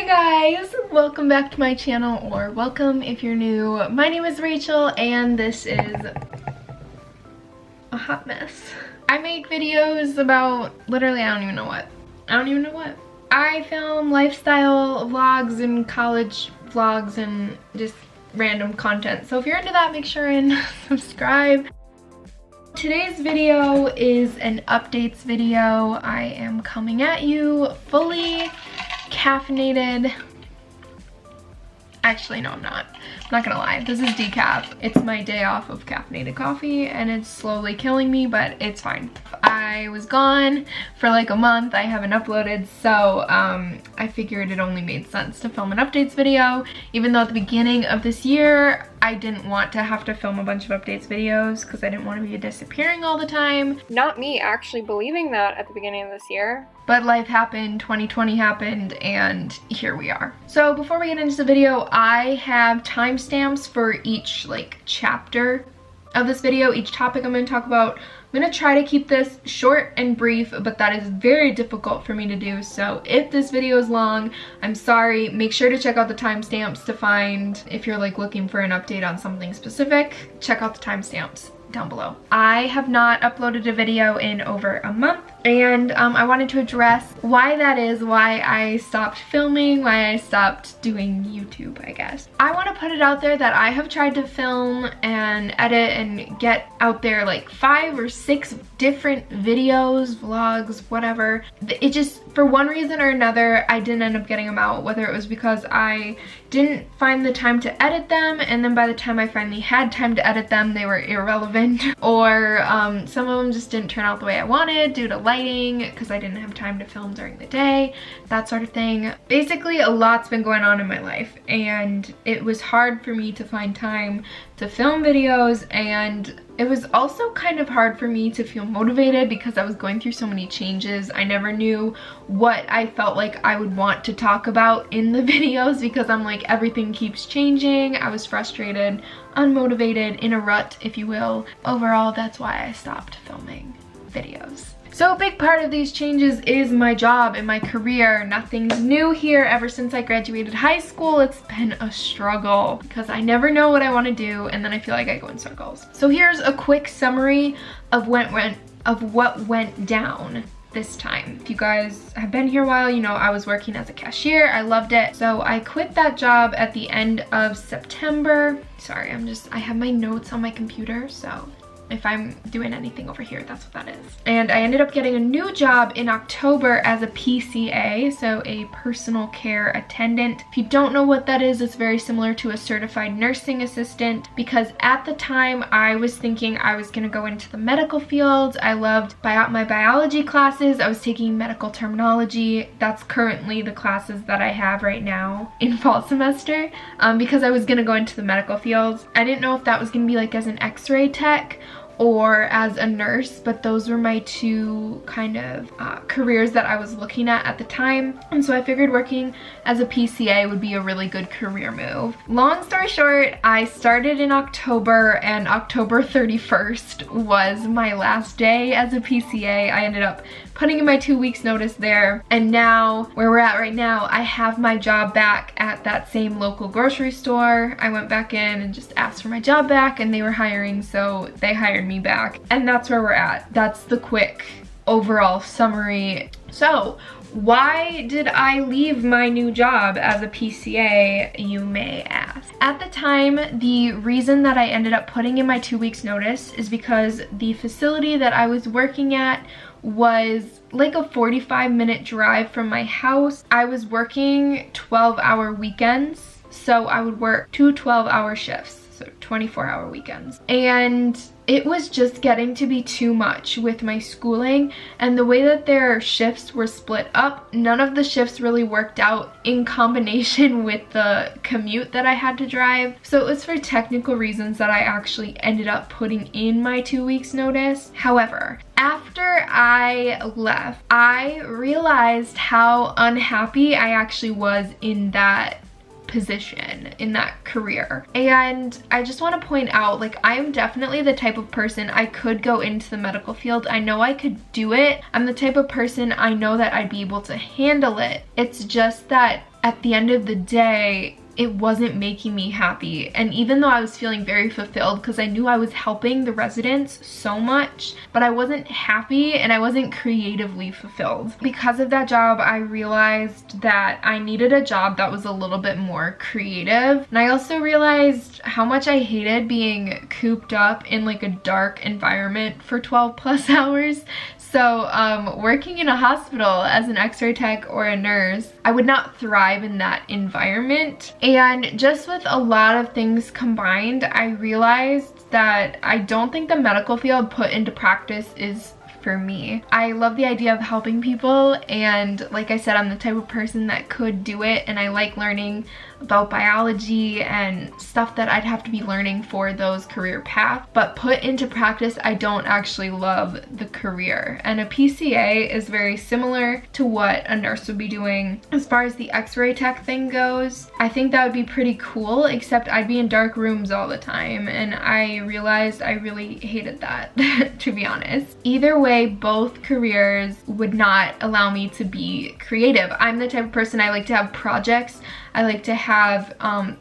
Guys, welcome back to my channel, or welcome if you're new. My name is Rachel and this is a hot mess. I make videos about literally I don't even know what. I film lifestyle vlogs and college vlogs and just random content. So if you're into that, make sure and subscribe. Today's video is an updates video. I am coming at you fully caffeinated. Actually, no, I'm not. I'm not gonna lie. This is decaf. It's my day off of caffeinated coffee and it's slowly killing me, but it's fine. I was gone for like a month. I haven't uploaded, so I figured it only made sense to film an updates video, even though at the beginning of this year, I didn't want to have to film a bunch of updates videos because I didn't want to be disappearing all the time. Not me actually believing that at the beginning of this year. But life happened, 2020 happened, and here we are. So before we get into the video, I have timestamps for each chapter of this video, each topic I'm going to talk about. I'm going to try to keep this short and brief, but that is very difficult for me to do. So if this video is long, I'm sorry. Make sure to check out the timestamps to find, if you're looking for an update on something specific, check out the timestamps down below. I have not uploaded a video in over a month, and I wanted to address why that is, why I stopped filming, why I stopped doing YouTube, I guess. I want to put it out there that I have tried to film and edit and get out there 5 or 6 different videos, vlogs, whatever. It just, for one reason or another, I didn't end up getting them out, whether it was because I didn't find the time to edit them, and then by the time I finally had time to edit them, they were irrelevant, or some of them just didn't turn out the way I wanted due to lighting, because I didn't have time to film during the day, that sort of thing. Basically, a lot's been going on in my life, and it was hard for me to find time to film videos, and it was also kind of hard for me to feel motivated because I was going through so many changes. I never knew what I felt like I would want to talk about in the videos because I'm everything keeps changing. I was frustrated, unmotivated, in a rut, if you will. Overall, that's why I stopped filming videos. So a big part of these changes is my job and my career. Nothing's new here. Ever since I graduated high school, it's been a struggle because I never know what I want to do, and then I feel like I go in circles. So here's a quick summary of what went down this time. If you guys have been here a while, you know I was working as a cashier. I loved it. So I quit that job at the end of September. Sorry, I have my notes on my computer, so if I'm doing anything over here, that's what that is. And I ended up getting a new job in October as a PCA, so a personal care attendant. If you don't know what that is, it's very similar to a certified nursing assistant, because at the time I was thinking I was gonna go into the medical field. I loved my biology classes. I was taking medical terminology. That's currently the classes that I have right now in fall semester, because I was gonna go into the medical field. I didn't know if that was gonna be as an x-ray tech or as a nurse, but those were my two kind of careers that I was looking at the time, and so I figured working as a PCA would be a really good career move. Long story short, I started in October, and October 31st was my last day as a PCA. I ended up putting in my 2 weeks notice there, and now where we're at right now, I have my job back at that same local grocery store. I went back in and just asked for my job back, and they were hiring, so they hired me back, and that's where we're at. That's the quick overall summary. So why did I leave my new job as a PCA, you may ask? At the time, the reason that I ended up putting in my 2 weeks notice is because the facility that I was working at was a 45-minute drive from my house. I was working 12-hour weekends, so I would work 2 12-hour shifts, so 24-hour weekends. And it was just getting to be too much with my schooling, and the way that their shifts were split up, none of the shifts really worked out in combination with the commute that I had to drive. So it was for technical reasons that I actually ended up putting in my 2 weeks notice. However, after I left, I realized how unhappy I actually was in that position, in that career. And I just want to point out, like, I am definitely the type of person, I could go into the medical field. I know I could do it. I'm the type of person, I know that I'd be able to handle it. It's just that at the end of the day, it wasn't making me happy. And even though I was feeling very fulfilled because I knew I was helping the residents so much, but I wasn't happy and I wasn't creatively fulfilled. Because of that job, I realized that I needed a job that was a little bit more creative. And I also realized how much I hated being cooped up in like a dark environment for 12+ hours. So working in a hospital as an X-ray tech or a nurse, I would not thrive in that environment. And just with a lot of things combined, I realized that I don't think the medical field put into practice is for me. I love the idea of helping people, and like I said, I'm the type of person that could do it, and I like learning about biology and stuff that I'd have to be learning for those career paths. But put into practice, I don't actually love the career. And a PCA is very similar to what a nurse would be doing. As far as the X-ray tech thing goes, I think that would be pretty cool, except I'd be in dark rooms all the time, and I realized I really hated that, to be honest. Either way, both careers would not allow me to be creative. I'm the type of person, I like to have projects. I like to have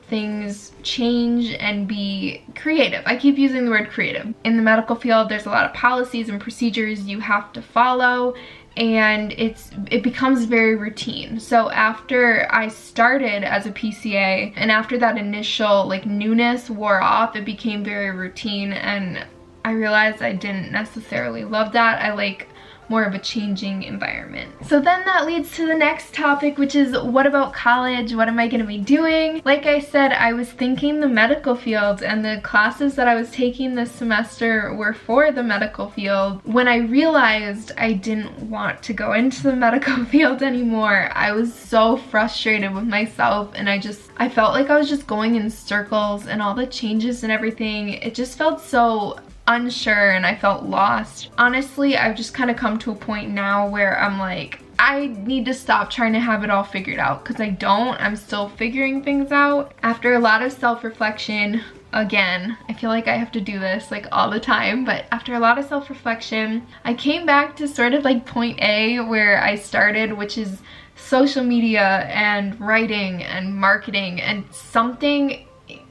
things change and be creative. I keep using the word creative. In the medical field, there's a lot of policies and procedures you have to follow, and it becomes very routine. So after I started as a PCA, and after that initial like newness wore off, it became very routine, and I realized I didn't necessarily love that. I like more of a changing environment. So then that leads to the next topic, which is, what about college? What am I going to be doing? Like I said, I was thinking the medical field, and the classes that I was taking this semester were for the medical field. When I realized I didn't want to go into the medical field anymore, I was so frustrated with myself, and I felt like I was just going in circles, and all the changes and everything, it just felt so unsure, and I felt lost. Honestly, I've just kind of come to a point now where I'm like, I need to stop trying to have it all figured out, because I don't. I'm still figuring things out. After a lot of self-reflection, again, I feel like I have to do this like all the time, but after a lot of self-reflection, I came back to sort of like point A where I started, which is social media and writing and marketing and something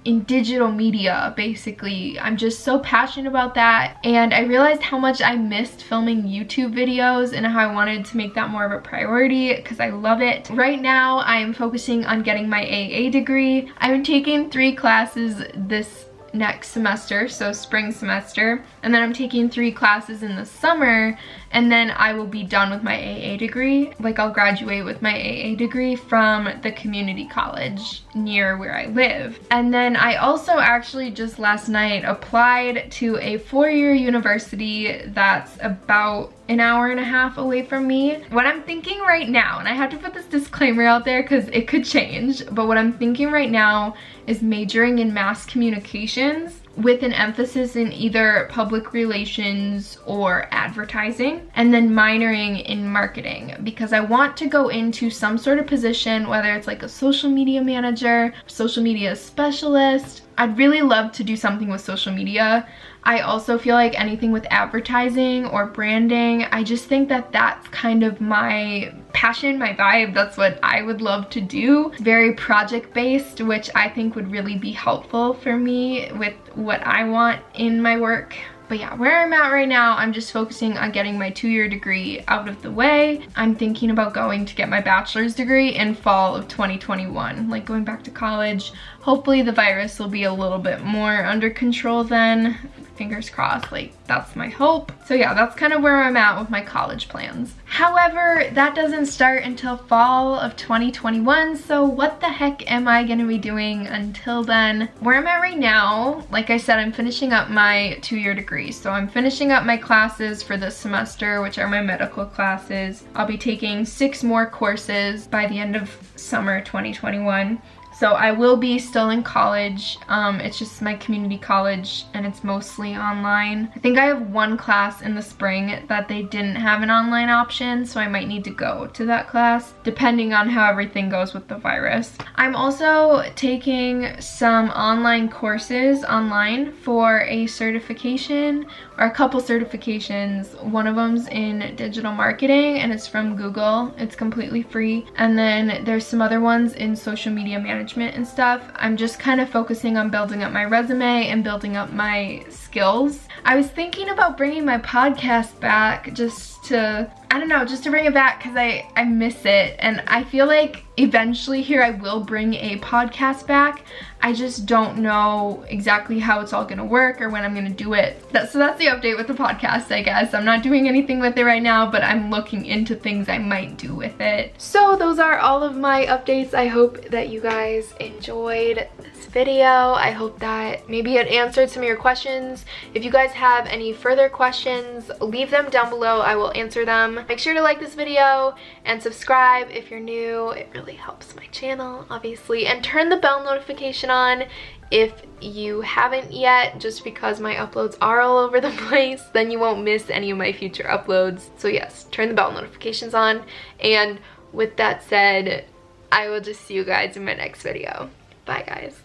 in digital media, basically. I'm just so passionate about that, and I realized how much I missed filming YouTube videos and how I wanted to make that more of a priority because I love it. Right now, I am focusing on getting my AA degree. I'm taking 3 classes this next semester, so spring semester, and then I'm taking 3 classes in the summer, and then I will be done with my AA degree. Like, I'll graduate with my AA degree from the community college near where I live. And then I also actually just last night applied to a 4-year university that's about an hour and a half away from me. What I'm thinking right now, and I have to put this disclaimer out there because it could change, but what I'm thinking right now is majoring in mass communications with an emphasis in either public relations or advertising, and then minoring in marketing, because I want to go into some sort of position, whether it's like a social media manager, social media specialist. I'd really love to do something with social media. I also feel like anything with advertising or branding, I just think that that's kind of my passion, my vibe. That's what I would love to do. It's very project-based, which I think would really be helpful for me with what I want in my work. But yeah, where I'm at right now, I'm just focusing on getting my 2-year degree out of the way. I'm thinking about going to get my bachelor's degree in fall of 2021, like going back to college. Hopefully the virus will be a little bit more under control then. Fingers crossed, like that's my hope. So yeah, that's kind of where I'm at with my college plans. However, that doesn't start until fall of 2021, so what the heck am I gonna be doing until then? Where I'm at right now, like I said, I'm finishing up my 2-year degree. So I'm finishing up my classes for this semester, which are my medical classes. I'll be taking 6 more courses by the end of summer 2021. So I will be still in college. It's just my community college and it's mostly online. I think I have one class in the spring that they didn't have an online option, so I might need to go to that class depending on how everything goes with the virus. I'm also taking some online courses online for a certification, or a couple certifications. One of them's in digital marketing and it's from Google. It's completely free. And then there's some other ones in social media management and stuff. I'm just kind of focusing on building up my resume and building up my skills. I was thinking about bringing my podcast back just to, I don't know, just to bring it back because I miss it. And I feel like eventually here I will bring a podcast back. I just don't know exactly how it's all gonna work or when I'm gonna do it. So that's the update with the podcast, I guess. I'm not doing anything with it right now, but I'm looking into things I might do with it. So those are all of my updates. I hope that you guys enjoyed this video. I hope that maybe it answered some of your questions. If you guys have any further questions, leave them down below. I will answer them. Make sure to like this video and subscribe if you're new. It really helps my channel, obviously. And turn the bell notification on if you haven't yet, just because my uploads are all over the place. Then you won't miss any of my future uploads. So yes, turn the bell notifications on. And with that said, I will just see you guys in my next video. Bye guys.